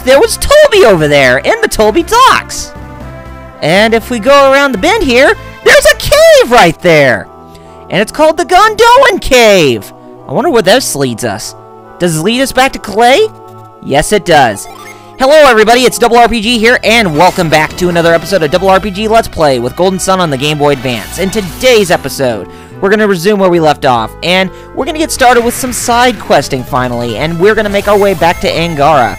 there was Toby over there in the Toby Docks. And if we go around the bend here, there's a cave right there. And it's called the Gondolin Cave. I wonder where this leads us. Does it lead us back to Calais? Yes, it does. Hello, everybody. It's Double RPG here, and welcome back to another episode of Double RPG Let's Play with Golden Sun on the Game Boy Advance. In today's episode, we're going to resume where we left off, and we're going to get started with some side questing finally, and we're going to make our way back to Angara.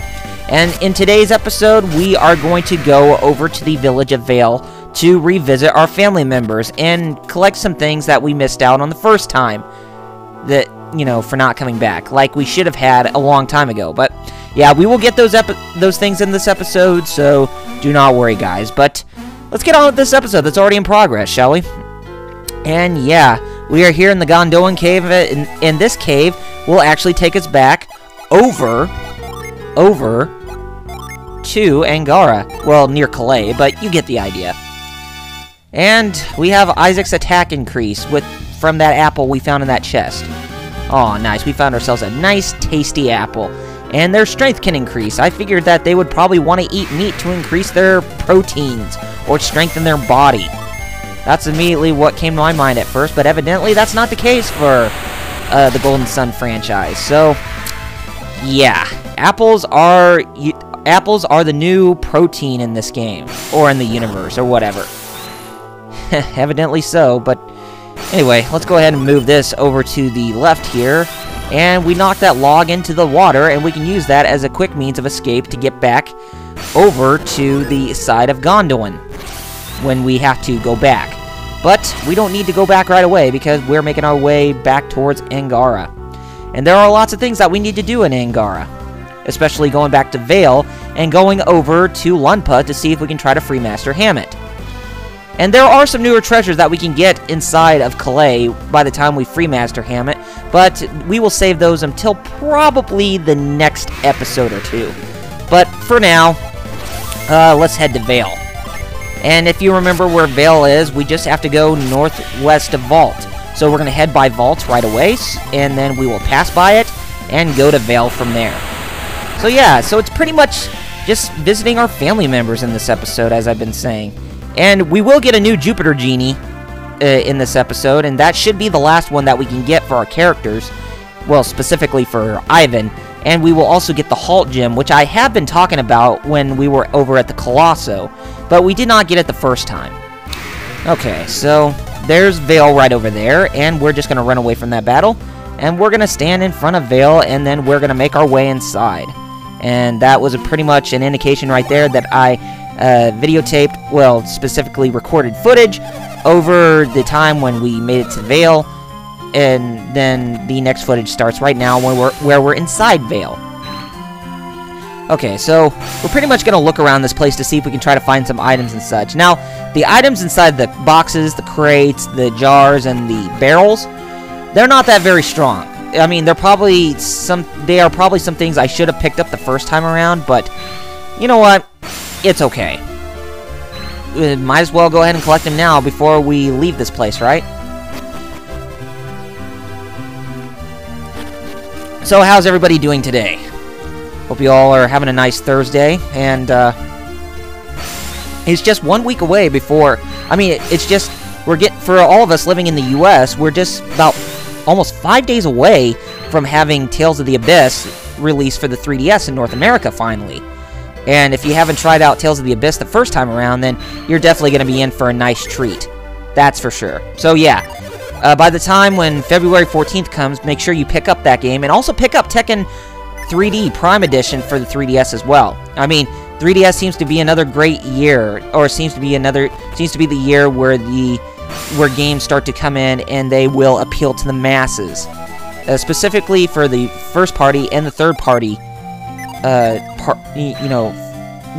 And in today's episode, we are going to go over to the village of Vale to revisit our family members and collect some things that we missed out on the first time that, you know, for not coming back, like we should have had a long time ago. But yeah, we will get those things in this episode, so do not worry, guys. But let's get on with this episode that's already in progress, shall we? And yeah, we are here in the Gondolin Cave, and this cave will actually take us back over to Angara. Well, near Calais, but you get the idea. And we have Isaac's attack increase from that apple we found in that chest. Oh, nice. We found ourselves a nice, tasty apple. And their strength can increase. I figured that they would probably want to eat meat to increase their proteins or strengthen their body. That's immediately what came to my mind at first, but evidently that's not the case for the Golden Sun franchise. So, yeah, apples are the new protein in this game, or in the universe, or whatever. Evidently so, but anyway, let's go ahead and move this over to the left here. And we knock that log into the water, and we can use that as a quick means of escape to get back over to the side of Gondolin when we have to go back. But we don't need to go back right away because we're making our way back towards Angara. And there are lots of things that we need to do in Angara, especially going back to Vale and going over to Lunpa to see if we can try to free Master Hammett. And there are some newer treasures that we can get inside of Calais by the time we free Master Hammett, but we will save those until probably the next episode or two. But for now, let's head to Vale. And if you remember where Vale is, we just have to go northwest of Vault. So we're going to head by Vault right away, and then we will pass by it and go to Vale from there. So yeah, so it's pretty much just visiting our family members in this episode, as I've been saying. And we will get a new Jupiter Djinni in this episode, and that should be the last one that we can get for our characters. Well, specifically for Ivan. And we will also get the Halt Gem, which I have been talking about when we were over at the Colosso, but we did not get it the first time. Okay, so there's Vale right over there, and we're just going to run away from that battle. And we're going to stand in front of Vale, and then we're going to make our way inside. And that was pretty much an indication right there that I videotaped, well, specifically recorded footage over the time when we made it to Vale, and then the next footage starts right now where we're inside Vale. Okay, so we're pretty much going to look around this place to see if we can try to find some items and such. Now, the items inside the boxes, the crates, the jars, and the barrels, they're not that very strong. I mean, they are probably some things I should have picked up the first time around, but you know what? It's okay. We might as well go ahead and collect them now before we leave this place, right? So, how's everybody doing today? Hope you all are having a nice Thursday, and it's just 1 week away before, I mean, it's just, for all of us living in the US, we're just about almost 5 days away from having Tales of the Abyss released for the 3DS in North America, finally. And if you haven't tried out Tales of the Abyss the first time around, then you're definitely going to be in for a nice treat. That's for sure. So yeah, by the time when February 14th comes, make sure you pick up that game. And also pick up Tekken 3D Prime Edition for the 3DS as well. I mean, 3DS seems to be another great year, or seems to be the year where games start to come in and they will appeal to the masses. Specifically for the first party and the third party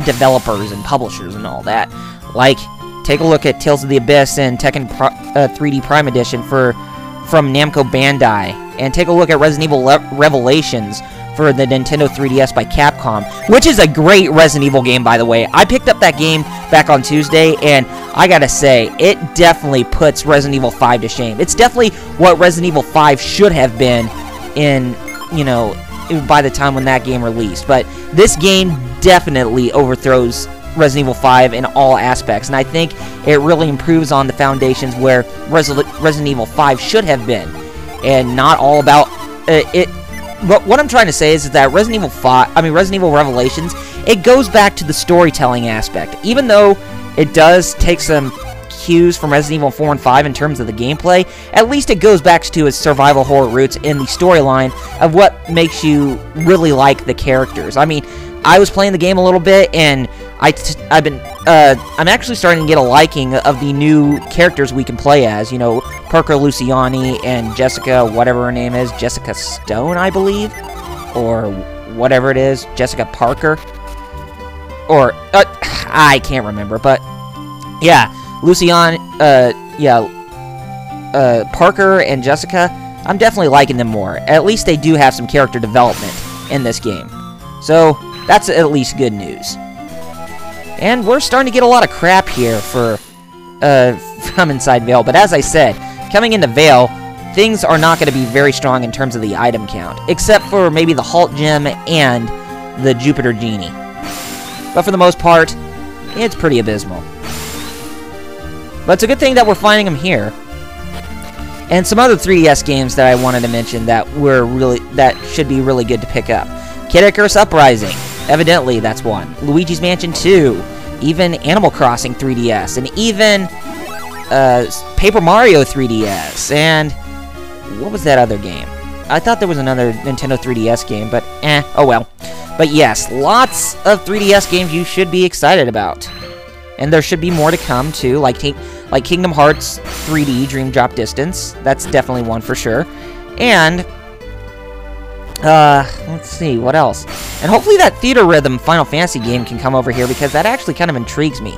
developers and publishers and all that. Like, take a look at Tales of the Abyss and Tekken 3D Prime Edition from Namco Bandai, and take a look at Resident Evil Revelations for the Nintendo 3DS by Capcom, which is a great Resident Evil game, by the way. I picked up that game back on Tuesday, and I gotta say, it definitely puts Resident Evil 5 to shame. It's definitely what Resident Evil 5 should have been in, you know, by the time when that game released. But this game definitely overthrows Resident Evil 5 in all aspects, and I think it really improves on the foundations where Resident Evil 5 should have been, and not all about it. But what I'm trying to say is that Resident Evil Revelations, it goes back to the storytelling aspect. Even though it does take some cues from Resident Evil 4 and 5 in terms of the gameplay, at least it goes back to its survival horror roots in the storyline of what makes you really like the characters. I mean, I was playing the game a little bit, and I'm actually starting to get a liking of the new characters we can play as. You know, Parker Luciani and Jessica, whatever her name is, Jessica Stone, I believe, or whatever it is, Jessica Parker, or I can't remember, but yeah, Parker and Jessica, I'm definitely liking them more. At least they do have some character development in this game, so that's at least good news. And we're starting to get a lot of crap here from inside Vale. But as I said, coming into Vale, things are not going to be very strong in terms of the item count, except for maybe the Halt Gem and the Jupiter Djinni. But for the most part, it's pretty abysmal. But it's a good thing that we're finding them here. And some other 3DS games that I wanted to mention that should be really good to pick up. Kid Icarus Uprising. Evidently, that's one. Luigi's Mansion 2. Even Animal Crossing 3DS. And even Paper Mario 3DS. And what was that other game? I thought there was another Nintendo 3DS game, but oh well. But yes, lots of 3DS games you should be excited about. And there should be more to come, too, like Kingdom Hearts 3D Dream Drop Distance. That's definitely one for sure. And let's see, what else? And hopefully that Theater Rhythm Final Fantasy game can come over here, because that actually kind of intrigues me.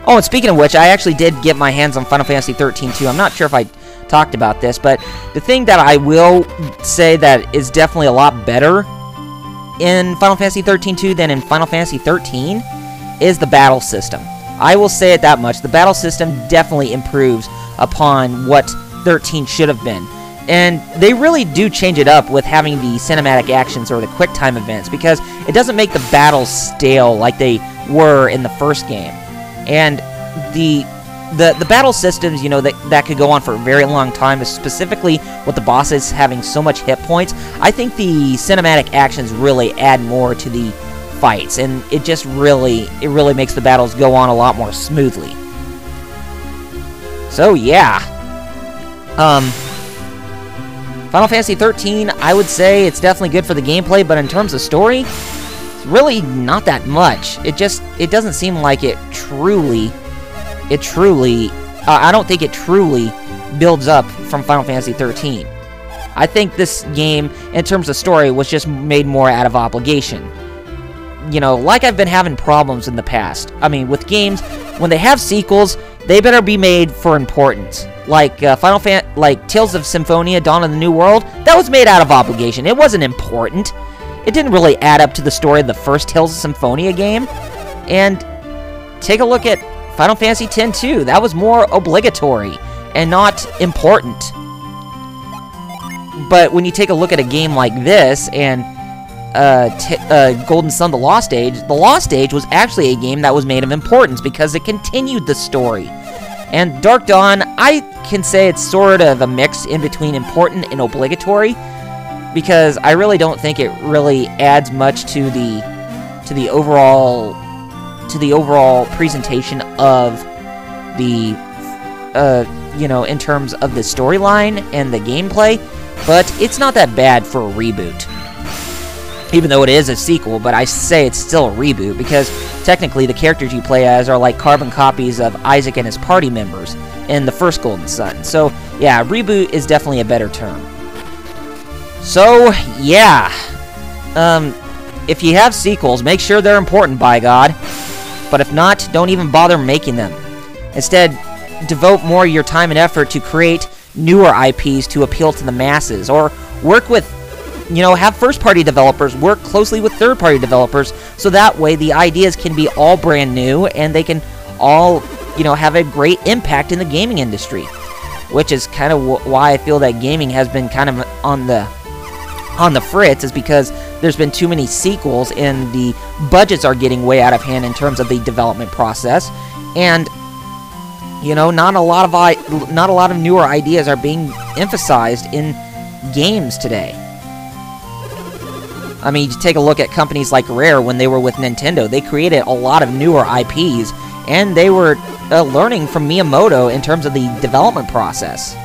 Oh, and speaking of which, I actually did get my hands on Final Fantasy 13 too. I'm not sure if I talked about this, but the thing that I will say that is definitely a lot better in Final Fantasy 13 2 than in Final Fantasy 13 is the battle system. I will say it that much. The battle system definitely improves upon what 13 should have been. And they really do change it up with having the cinematic actions or the quick time events, because it doesn't make the battles stale like they were in the first game. And the battle systems, you know, that could go on for a very long time, specifically with the bosses having so much hit points. I think the cinematic actions really add more to the fights, and it just really makes the battles go on a lot more smoothly. So yeah. Final Fantasy 13, I would say it's definitely good for the gameplay, but in terms of story, it's really not that much. It doesn't seem like I don't think it truly builds up from Final Fantasy 13. I think this game, in terms of story, was just made more out of obligation. You know, like I've been having problems in the past. I mean, with games, when they have sequels, they better be made for importance. Like Tales of Symphonia, Dawn of the New World, that was made out of obligation. It wasn't important. It didn't really add up to the story of the first Tales of Symphonia game. And take a look at Final Fantasy X too. That was more obligatory and not important. But when you take a look at a game like this and Golden Sun: The Lost Age was actually a game that was made of importance because it continued the story. And Dark Dawn, I can say it's sort of a mix in between important and obligatory, because I really don't think it really adds much to the overall presentation of the you know, in terms of the storyline and the gameplay. But it's not that bad for a reboot. Even though it is a sequel, but I say it's still a reboot, because technically the characters you play as are like carbon copies of Isaac and his party members in the first Golden Sun. So, yeah, reboot is definitely a better term. So, yeah. If you have sequels, make sure they're important, by God. But if not, don't even bother making them. Instead, devote more of your time and effort to create newer IPs to appeal to the masses, or work with, you know, have first-party developers work closely with third-party developers, so that way the ideas can be all brand new and they can all, you know, have a great impact in the gaming industry. Which is kind of why I feel that gaming has been kind of on the on the fritz is because there's been too many sequels and the budgets are getting way out of hand in terms of the development process, and you know, not a lot of newer ideas are being emphasized in games today. I mean, you take a look at companies like Rare when they were with Nintendo. They created a lot of newer IPs, and they were learning from Miyamoto in terms of the development process.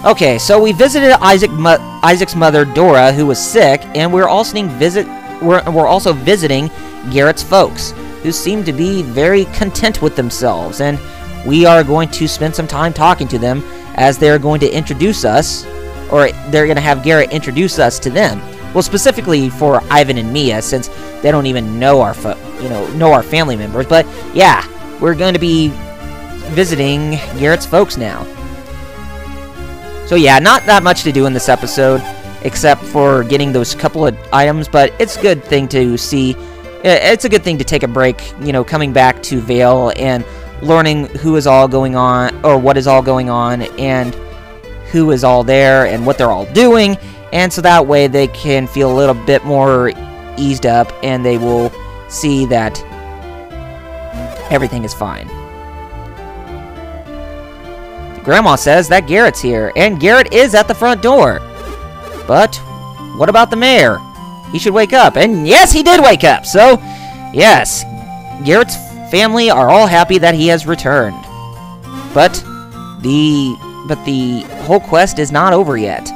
Okay, so we visited Isaac's mother, Dora, who was sick, and we're also visiting Garrett's folks, who seem to be very content with themselves, and we are going to spend some time talking to them as they're going to introduce us, or they're going to have Garrett introduce us to them. Well, specifically for Ivan and Mia, since they don't even know our family members. But yeah, we're going to be visiting Garrett's folks now. So yeah, not that much to do in this episode, except for getting those couple of items. But it's a good thing to see. It's a good thing to take a break, you know, coming back to Vale and learning who is all going on, or what is all going on, and who is all there, and what they're all doing. And so that way they can feel a little bit more eased up, and they will see that everything is fine. Grandma says that Garrett's here, and Garrett is at the front door. But what about the mayor? He should wake up. And yes, he did wake up. So, yes, Garrett's family are all happy that he has returned. But the whole quest is not over yet.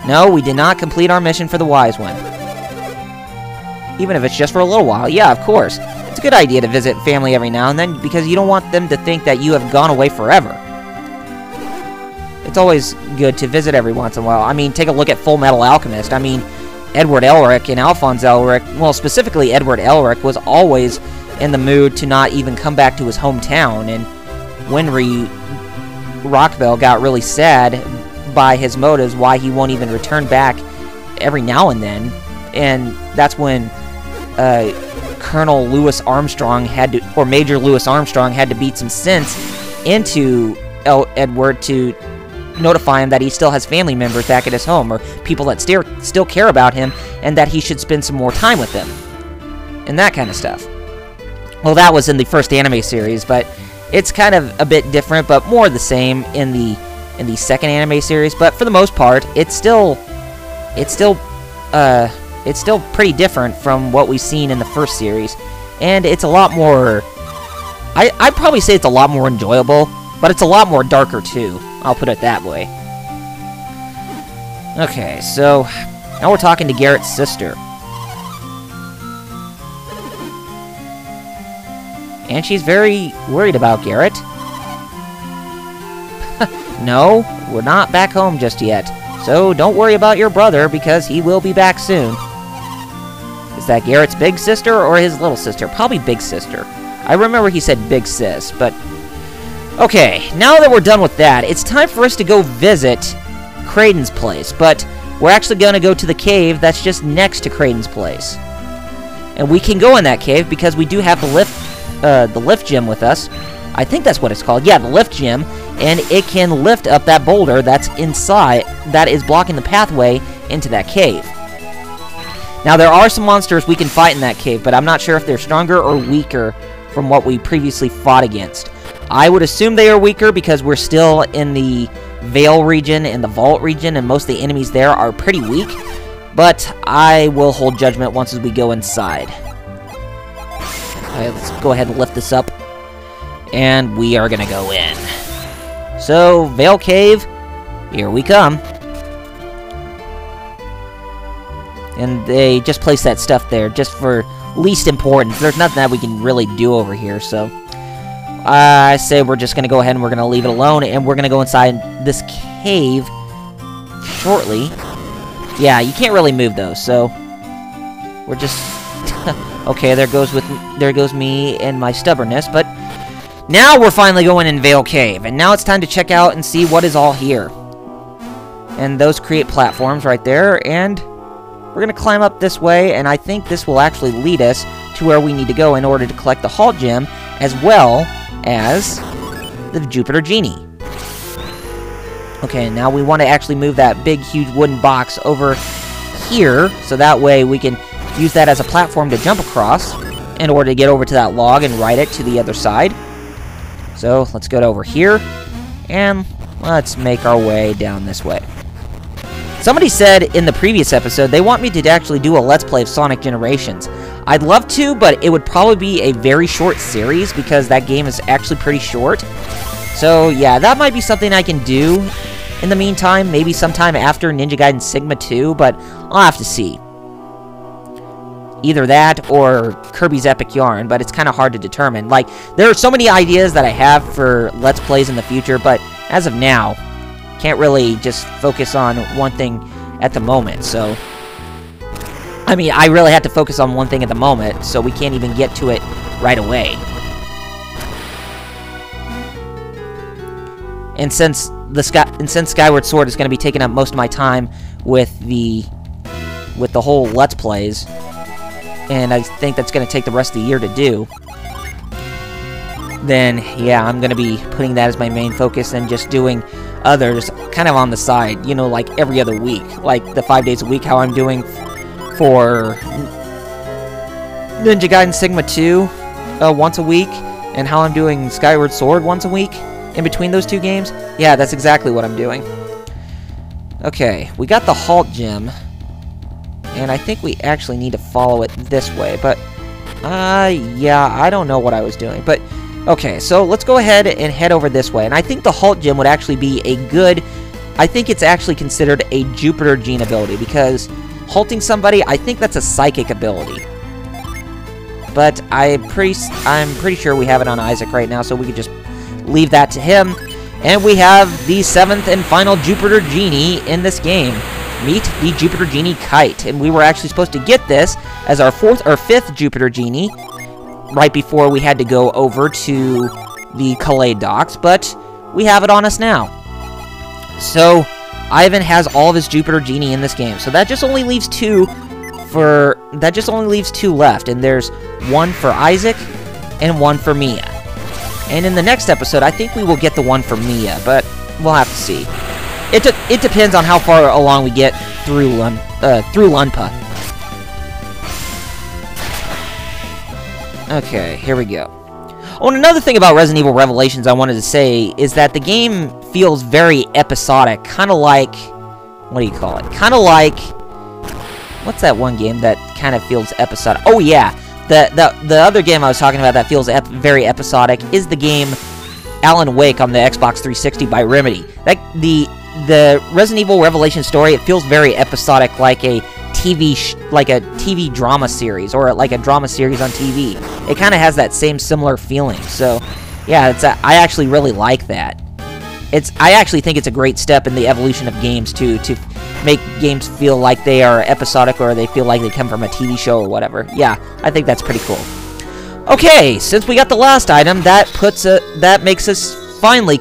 No, we did not complete our mission for the Wise One. Even if it's just for a little while. Yeah, of course. It's a good idea to visit family every now and then, because you don't want them to think that you have gone away forever. It's always good to visit every once in a while. I mean, take a look at Full Metal Alchemist. I mean, Edward Elric and Alphonse Elric, well, specifically Edward Elric, was always in the mood to not even come back to his hometown, and Winry Rockbell got really sad by his motives, why he won't even return back every now and then, and that's when Colonel Louis Armstrong had to, or Major Louis Armstrong had to beat some sense into Edward to notify him that he still has family members back at his home, or people that still care about him, and that he should spend some more time with them, and that kind of stuff. Well, that was in the first anime series, but it's kind of a bit different, but more the same in the second anime series. But for the most part, it's still pretty different from what we've seen in the first series, and it's a lot more. I'd probably say it's a lot more enjoyable, but it's a lot more darker too. I'll put it that way. Okay, so now we're talking to Garrett's sister. And she's very worried about Garrett. No, we're not back home just yet. So don't worry about your brother, because he will be back soon. Is that Garrett's big sister or his little sister? Probably big sister. I remember he said big sis, but... Okay, now that we're done with that, it's time for us to go visit Kraden's place. But we're actually going to go to the cave that's just next to Kraden's place. And we can go in that cave because we do have the lift gem with us. I think that's what it's called. Yeah, the lift gem. And it can lift up that boulder that's inside, that is blocking the pathway into that cave. Now, there are some monsters we can fight in that cave, but I'm not sure if they're stronger or weaker from what we previously fought against. I would assume they are weaker because we're still in the Vale region and the Vault region, and most of the enemies there are pretty weak. But I will hold judgment once as we go inside. Alright, let's go ahead and lift this up. And we are going to go in. So, Vale Cave, here we come. And they just placed that stuff there just for least importance. There's nothing that we can really do over here, so... I say we're just going to go ahead and we're going to leave it alone, and we're going to go inside this cave shortly. Yeah, you can't really move those, so... We're just... Okay, there goes me and my stubbornness, but... Now we're finally going in Vale Cave, and now it's time to check out and see what is all here. And those create platforms right there, and we're going to climb up this way, and I think this will actually lead us to where we need to go in order to collect the Halt Gem, as well as the Jupiter Djinni. Okay, now we want to actually move that big, huge wooden box over here, so that way we can use that as a platform to jump across in order to get over to that log and ride it to the other side. So, let's go over here, and let's make our way down this way. Somebody said in the previous episode they want me to actually do a Let's Play of Sonic Generations. I'd love to, but it would probably be a very short series because that game is actually pretty short. So, yeah, that might be something I can do in the meantime, maybe sometime after Ninja Gaiden Sigma 2, but I'll have to see. Either that or Kirby's Epic Yarn, but it's kind of hard to determine. Like, there are so many ideas that I have for Let's Plays in the future, but as of now, can't really just focus on one thing at the moment, so... I mean, I really have to focus on one thing at the moment, so we can't even get to it right away. And since Skyward Sword is going to be taking up most of my time with the whole Let's Plays, and I think that's going to take the rest of the year to do, then, yeah, I'm going to be putting that as my main focus and just doing others kind of on the side, you know, like every other week. Like the 5 days a week, how I'm doing for Ninja Gaiden Sigma 2 once a week, and how I'm doing Skyward Sword once a week in between those two games. Yeah, that's exactly what I'm doing. Okay, we got the Halt Gem, and I think we actually need to follow it this way, but yeah, I don't know what I was doing, but okay, so let's go ahead and head over this way, and I think the Halt Gem would actually be a good, I think it's actually considered a Jupiter Djinni ability, because halting somebody, I think that's a psychic ability. But I'm pretty sure we have it on Isaac right now, so we could just leave that to him. And we have the 7th and final Jupiter Djinni in this game. Meet the Jupiter Djinni Kite. And we were actually supposed to get this as our 4th or 5th Jupiter Djinni right before we had to go over to the Calais docks, but we have it on us now. So Ivan has all of his Jupiter Djinni in this game, so that just only leaves two left, and there's one for Isaac and one for Mia. And in the next episode, I think we will get the one for Mia, but we'll have to see. It depends on how far along we get through Lunpa. Okay, here we go. Oh, and another thing about Resident Evil Revelations I wanted to say is that the game feels very episodic, kind of like, what do you call it? Kind of like, what's that one game that kind of feels episodic? Oh yeah, the other game I was talking about that feels very episodic is the game Alan Wake on the Xbox 360 by Remedy. The Resident Evil Revelation story, it feels very episodic, like a TV drama series, or like a drama series on TV. It kind of has that same similar feeling. So, yeah, I actually really like that. I actually think it's a great step in the evolution of games to make games feel like they are episodic, or they feel like they come from a TV show or whatever. Yeah, I think that's pretty cool. Okay, since we got the last item, that makes us finally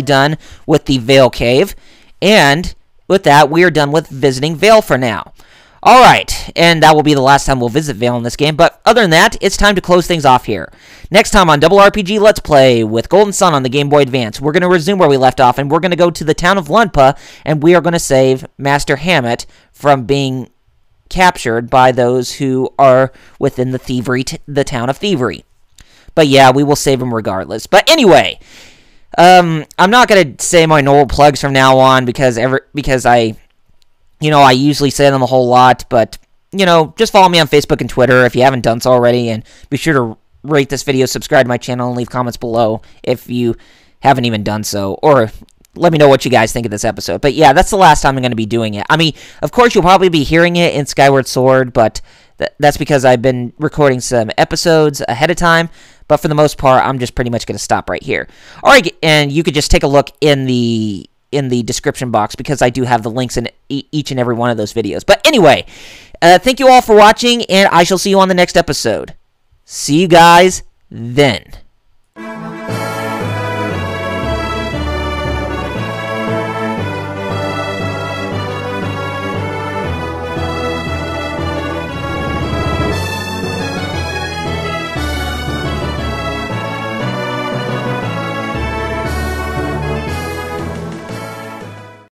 done with the Vale Cave, and with that, we are done with visiting Vale for now. Alright, and that will be the last time we'll visit Vale in this game, but other than that, it's time to close things off here. Next time on Double RPG Let's Play with Golden Sun on the Game Boy Advance, we're going to resume where we left off, and we're going to go to the town of Lunpa, and we are going to save Master Hammett from being captured by those who are within the town of Thievery. But yeah, we will save him regardless. But anyway, I'm not going to say my normal plugs from now on because I usually say them a whole lot, but, just follow me on Facebook and Twitter if you haven't done so already, and be sure to rate this video, subscribe to my channel, and leave comments below if you haven't even done so, or let me know what you guys think of this episode. But yeah, that's the last time I'm going to be doing it. I mean, of course, you'll probably be hearing it in Skyward Sword, but that's because I've been recording some episodes ahead of time, but for the most part, I'm just pretty much going to stop right here. Alright, and you could just take a look in the description box, because I do have the links in each and every one of those videos. But anyway, thank you all for watching, and I shall see you on the next episode. See you guys then.